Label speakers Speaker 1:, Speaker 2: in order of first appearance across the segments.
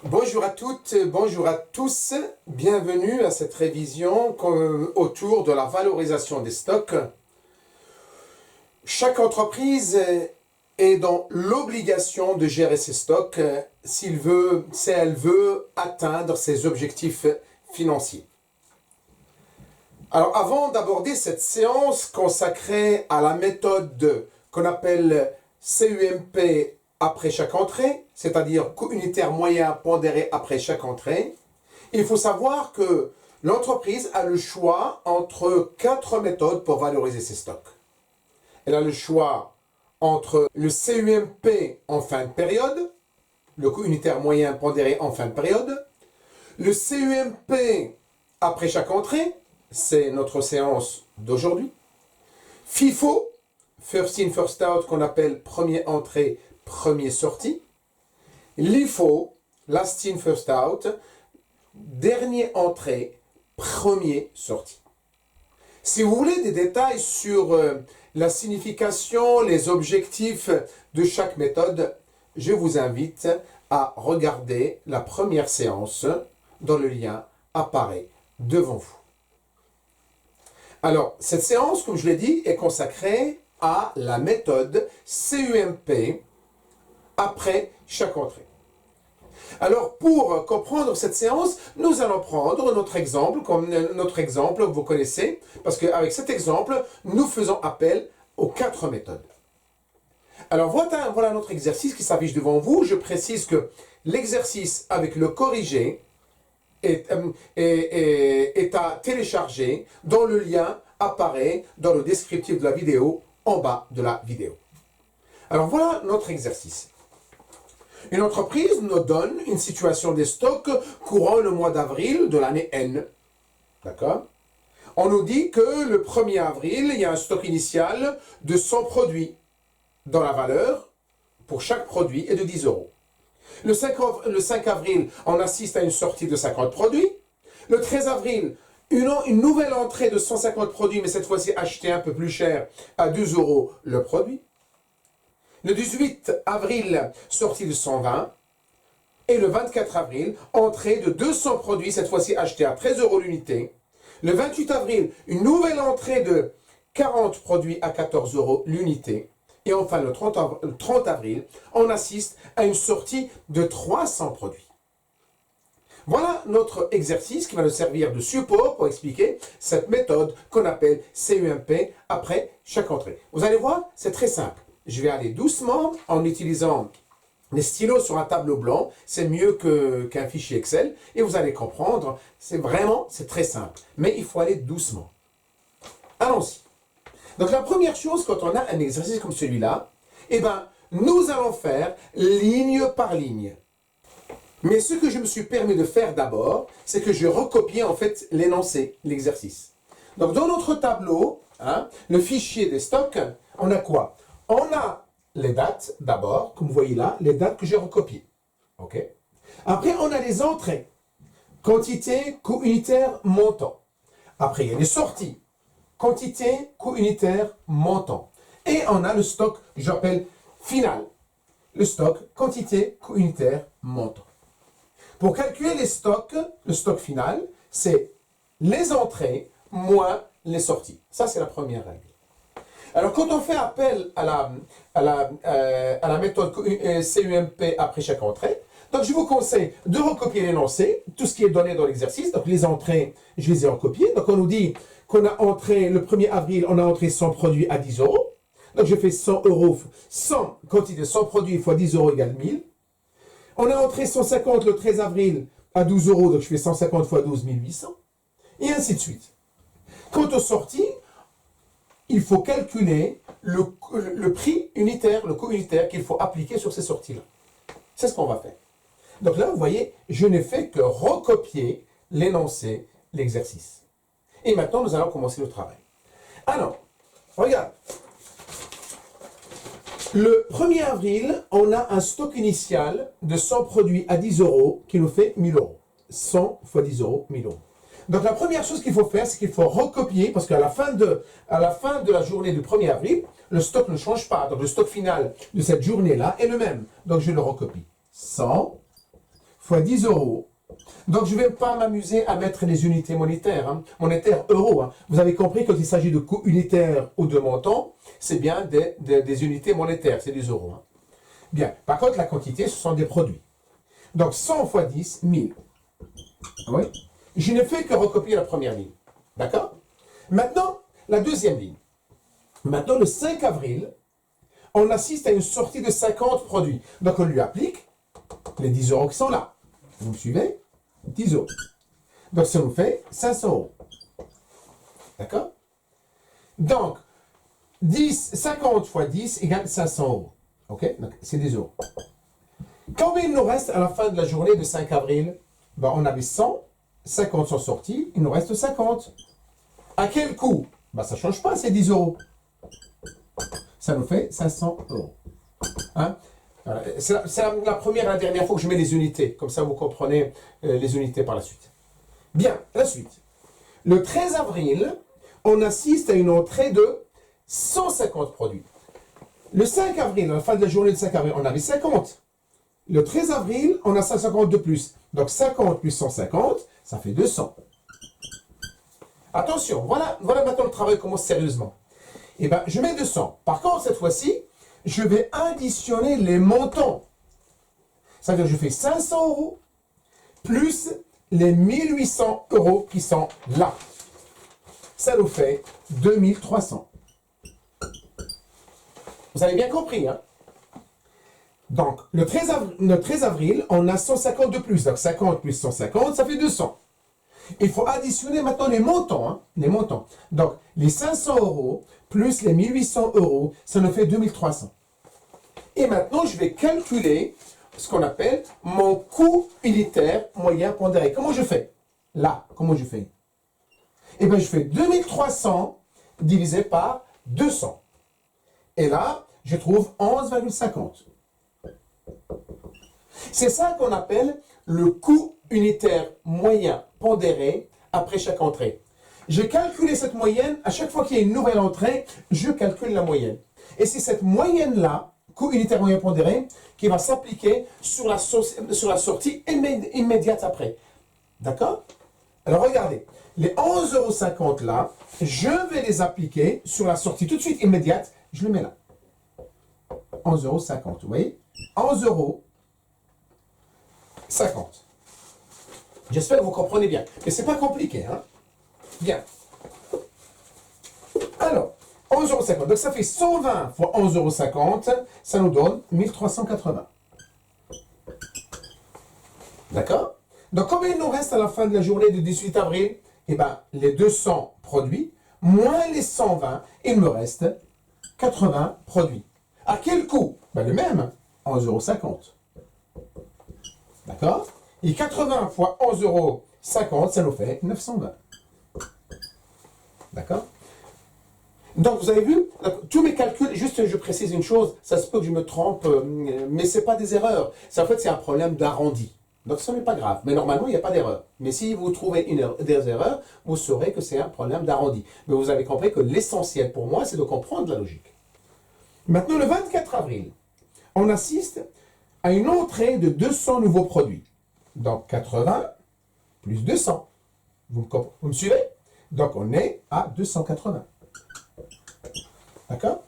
Speaker 1: Bonjour à toutes, bonjour à tous, bienvenue à cette révision autour de la valorisation des stocks. Chaque entreprise est dans l'obligation de gérer ses stocks si elle veut atteindre ses objectifs financiers. Alors avant d'aborder cette séance consacrée à la méthode qu'on appelle CUMP après chaque entrée, c'est-à-dire coût unitaire moyen pondéré après chaque entrée, il faut savoir que l'entreprise a le choix entre 4 méthodes pour valoriser ses stocks. Elle a le choix entre le CUMP en fin de période, le coût unitaire moyen pondéré en fin de période, le CUMP après chaque entrée, c'est notre séance d'aujourd'hui, FIFO, First In First Out, qu'on appelle première entrée, premier sortie, LIFO, Last In First Out, dernière entrée, premier sortie. Si vous voulez des détails sur la signification, les objectifs de chaque méthode, je vous invite à regarder la première séance dont le lien apparaît devant vous. Alors, cette séance, comme je l'ai dit, est consacrée à la méthode CUMP après chaque entrée. Alors, pour comprendre cette séance, nous allons prendre notre exemple, comme notre exemple, vous connaissez, parce qu'avec cet exemple, nous faisons appel aux 4 méthodes. Alors, voilà notre exercice qui s'affiche devant vous. Je précise que l'exercice avec le corrigé est à télécharger, dont le lien apparaît dans le descriptif de la vidéo, en bas de la vidéo. Alors, voilà notre exercice. Une entreprise nous donne une situation des stocks courant le mois d'avril de l'année N. D'accord? On nous dit que le 1er avril, il y a un stock initial de 100 produits, dont la valeur pour chaque produit est de 10 euros. Le 5 avril, on assiste à une sortie de 50 produits. Le 13 avril, une nouvelle entrée de 150 produits, mais cette fois-ci acheté un peu plus cher, à 2 euros le produit. Le 18 avril, sortie de 120. Et le 24 avril, entrée de 200 produits, cette fois-ci achetés à 13 euros l'unité. Le 28 avril, une nouvelle entrée de 40 produits à 14 euros l'unité. Et enfin, le 30 avril, on assiste à une sortie de 300 produits. Voilà notre exercice qui va nous servir de support pour expliquer cette méthode qu'on appelle CUMP après chaque entrée. Vous allez voir, c'est très simple. Je vais aller doucement en utilisant les stylos sur un tableau blanc. C'est mieux qu'un fichier Excel. Et vous allez comprendre, c'est très simple. Mais il faut aller doucement. Allons-y. Donc la première chose, quand on a un exercice comme celui-là, nous allons faire ligne par ligne. Mais ce que je me suis permis de faire d'abord, c'est que je recopiais en fait l'énoncé, l'exercice. Donc dans notre tableau, le fichier des stocks, on a quoi? On a les dates d'abord, comme vous voyez là, les dates que j'ai recopiées. Okay. Après, on a les entrées. Quantité, coût unitaire, montant. Après, il y a les sorties. Quantité, coût unitaire, montant. Et on a le stock, j'appelle final. Le stock, quantité, coût unitaire, montant. Pour calculer les stocks, le stock final, c'est les entrées moins les sorties. Ça, c'est la première règle. Alors, quand on fait appel à la méthode CUMP après chaque entrée, donc je vous conseille de recopier l'énoncé, tout ce qui est donné dans l'exercice. Donc, les entrées, je les ai recopiées. Donc, on nous dit qu'on a entré, le 1er avril, on a entré 100 produits à 10 euros. Donc, je fais 100 euros, 100 quantité, 100 produits fois 10 euros égale 1000. On a entré 150 le 13 avril à 12 euros, donc je fais 150 fois 12 800. Et ainsi de suite. Quant aux sorties, il faut calculer le prix unitaire, le coût unitaire qu'il faut appliquer sur ces sorties-là. C'est ce qu'on va faire. Donc là, vous voyez, je n'ai fait que recopier l'énoncé, l'exercice. Et maintenant, nous allons commencer le travail. Alors, regarde. Le 1er avril, on a un stock initial de 100 produits à 10 euros qui nous fait 1000 euros. 100 fois 10 euros, 1000 euros. Donc la première chose qu'il faut faire, c'est qu'il faut recopier, parce qu'à la fin de la journée du 1er avril, le stock ne change pas. Donc le stock final de cette journée-là est le même. Donc je le recopie. 100 fois 10 euros. Donc, je ne vais pas m'amuser à mettre les unités monétaires, monétaires euros. Vous avez compris, quand il s'agit de coûts unitaires ou de montants, c'est bien des unités monétaires, c'est des euros. Bien. Par contre, la quantité, ce sont des produits. Donc, 100 fois 10, 1000. Oui. Je ne fais que recopier la première ligne. D'accord? Maintenant, la deuxième ligne. Maintenant, le 5 avril, on assiste à une sortie de 50 produits. Donc, on lui applique les 10 euros qui sont là. Vous me suivez? 10 euros. Donc, ça nous fait 500 euros. D'accord? Donc, 50 fois 10 égale 500 euros. OK? Donc, c'est 10 euros. Combien il nous reste à la fin de la journée de 5 avril? Ben, on avait 100, 50 sont sortis, il nous reste 50. À quel coût? Ben, ça ne change pas, c'est 10 euros. Ça nous fait 500 euros. Hein? Voilà. C'est la première et la dernière fois que je mets les unités. Comme ça, vous comprenez les unités par la suite. Bien, la suite. Le 13 avril, on assiste à une entrée de 150 produits. Le 5 avril, à la fin de la journée de 5 avril, on avait 50. Le 13 avril, on a 150 de plus. Donc 50 plus 150, ça fait 200. Attention, voilà maintenant le travail commence sérieusement. Eh bien, je mets 200. Par contre, cette fois-ci, je vais additionner les montants. C'est-à-dire que je fais 500 euros plus les 1800 euros qui sont là. Ça nous fait 2300. Vous avez bien compris, hein? Donc, le 13 avril, on a 150 de plus. Donc, 50 plus 150, ça fait 200. Il faut additionner maintenant les montants. Hein, les montants. Donc, les 500 euros plus les 1800 euros, ça nous fait 2300. Et maintenant, je vais calculer ce qu'on appelle mon coût unitaire moyen pondéré. Comment je fais? Là, comment je fais? Eh bien, je fais 2300 divisé par 200. Et là, je trouve 11,50. C'est ça qu'on appelle le coût unitaire moyen pondéré après chaque entrée. J'ai calculé cette moyenne, à chaque fois qu'il y a une nouvelle entrée, je calcule la moyenne. Et c'est cette moyenne-là, coût unitaire moyen pondéré, qui va s'appliquer sur la sortie immédiate après. D'accord? Alors regardez, les 11,50 € là, je vais les appliquer sur la sortie tout de suite immédiate, je le mets là. 11,50 €, vous voyez? 11,50 €. J'espère que vous comprenez bien. Mais ce n'est pas compliqué, hein? Bien. Alors, 11,50 €. Donc ça fait 120 fois 11,50 €, ça nous donne 1380. D'accord? Donc combien il nous reste à la fin de la journée du 18 avril? Eh bien, les 200 produits, moins les 120, il me reste 80 produits. À quel coût? Ben, le même, 11,50 €. D'accord? Et 80 fois 11,50 €, ça nous fait 920. D'accord? Donc, vous avez vu, tous mes calculs, juste je précise une chose, ça se peut que je me trompe, mais ce n'est pas des erreurs. En fait, c'est un problème d'arrondi. Donc, ce n'est pas grave. Mais normalement, il n'y a pas d'erreur. Mais si vous trouvez des erreurs, vous saurez que c'est un problème d'arrondi. Mais vous avez compris que l'essentiel pour moi, c'est de comprendre la logique. Maintenant, le 24 avril, on assiste à une entrée de 200 nouveaux produits. Donc, 80 plus 200. Vous me suivez? Donc, on est à 280. D'accord?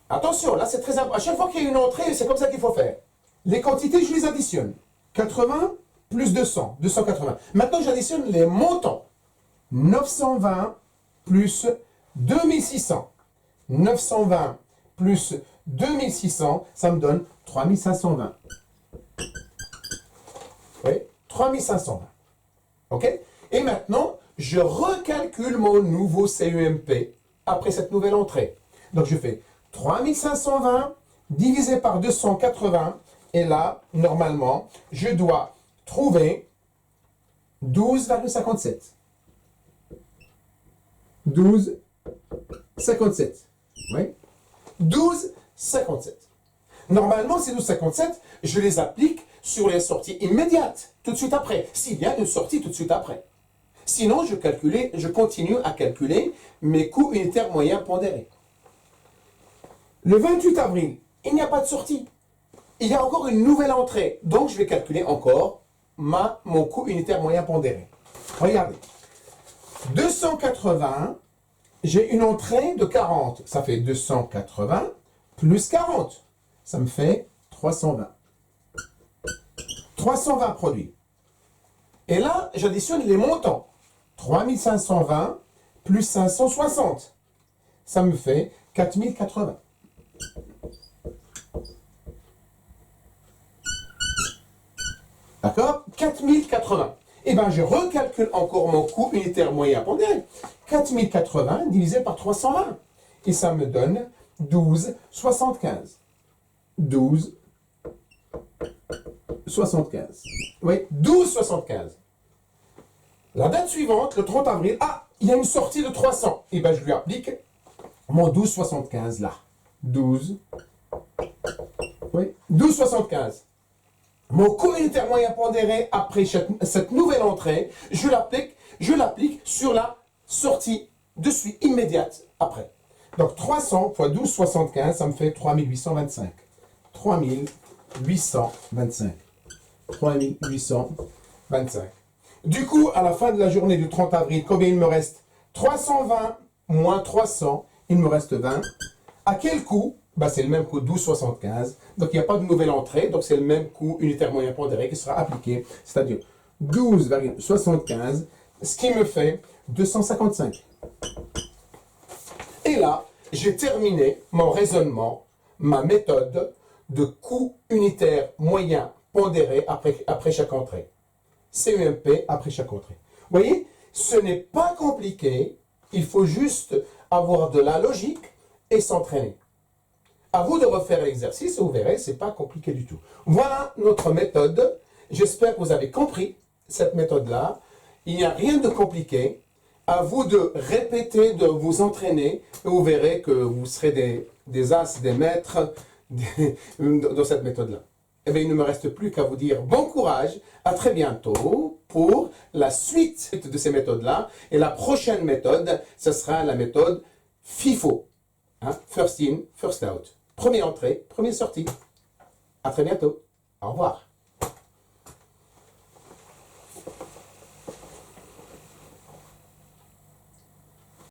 Speaker 1: Attention, là, c'est très important. À chaque fois qu'il y a une entrée, c'est comme ça qu'il faut faire. Les quantités, je les additionne. 80 plus 200, 280. Maintenant, j'additionne les montants. 920 plus 2600. 920 plus 2600, ça me donne 3520. Oui, 3520. OK? Et maintenant, je recalcule mon nouveau CEMP après cette nouvelle entrée. Donc, je fais 3520 divisé par 280. Et là, normalement, je dois trouver 12,57. 12,57. Oui. 12,57. Normalement, ces 12,57, je les applique sur les sorties immédiates, tout de suite après. S'il y a une sortie tout de suite après. Sinon, je continue à calculer mes coûts unitaires moyens pondérés. Le 28 avril, il n'y a pas de sortie. il y a encore une nouvelle entrée. Donc, je vais calculer encore mon coût unitaire moyen pondéré. Regardez. 280, j'ai une entrée de 40. Ça fait 280 plus 40. Ça me fait 320. 320 produits. Et là, j'additionne les montants. 3520 plus 560. Ça me fait 4080. D'accord? 4080. Et bien, je recalcule encore mon coût unitaire moyen pondéré. 4080 divisé par 320. Et ça me donne 12,75. 12,75. Oui, 12,75. La date suivante, le 30 avril, il y a une sortie de 300. Et bien, je lui applique mon 12,75 là. 12. Oui, 12,75. Mon coût unitaire moyen pondéré après cette nouvelle entrée, je l'applique sur la sortie de suite immédiate après. Donc 300 fois 12,75, ça me fait 3825. 3825. 3825. Du coup, à la fin de la journée du 30 avril, combien il me reste? 320 moins 300, il me reste 20. À quel coût? C'est le même coût, 12,75. Donc, il n'y a pas de nouvelle entrée. Donc, c'est le même coût unitaire moyen pondéré qui sera appliqué. C'est-à-dire 12,75, ce qui me fait 255. Et là, j'ai terminé mon raisonnement, ma méthode de coût unitaire moyen pondéré après chaque entrée. CUMP après chaque entrée. Vous voyez, ce n'est pas compliqué. Il faut juste avoir de la logique et s'entraîner. À vous de refaire l'exercice et vous verrez, ce n'est pas compliqué du tout. Voilà notre méthode. J'espère que vous avez compris cette méthode-là. Il n'y a rien de compliqué. À vous de répéter, de vous entraîner et vous verrez que vous serez des as, des maîtres dans cette méthode-là. Eh bien, il ne me reste plus qu'à vous dire bon courage, à très bientôt pour la suite de ces méthodes-là. Et la prochaine méthode, ce sera la méthode FIFO. First in, first out. Première entrée, première sortie. À très bientôt. Au revoir.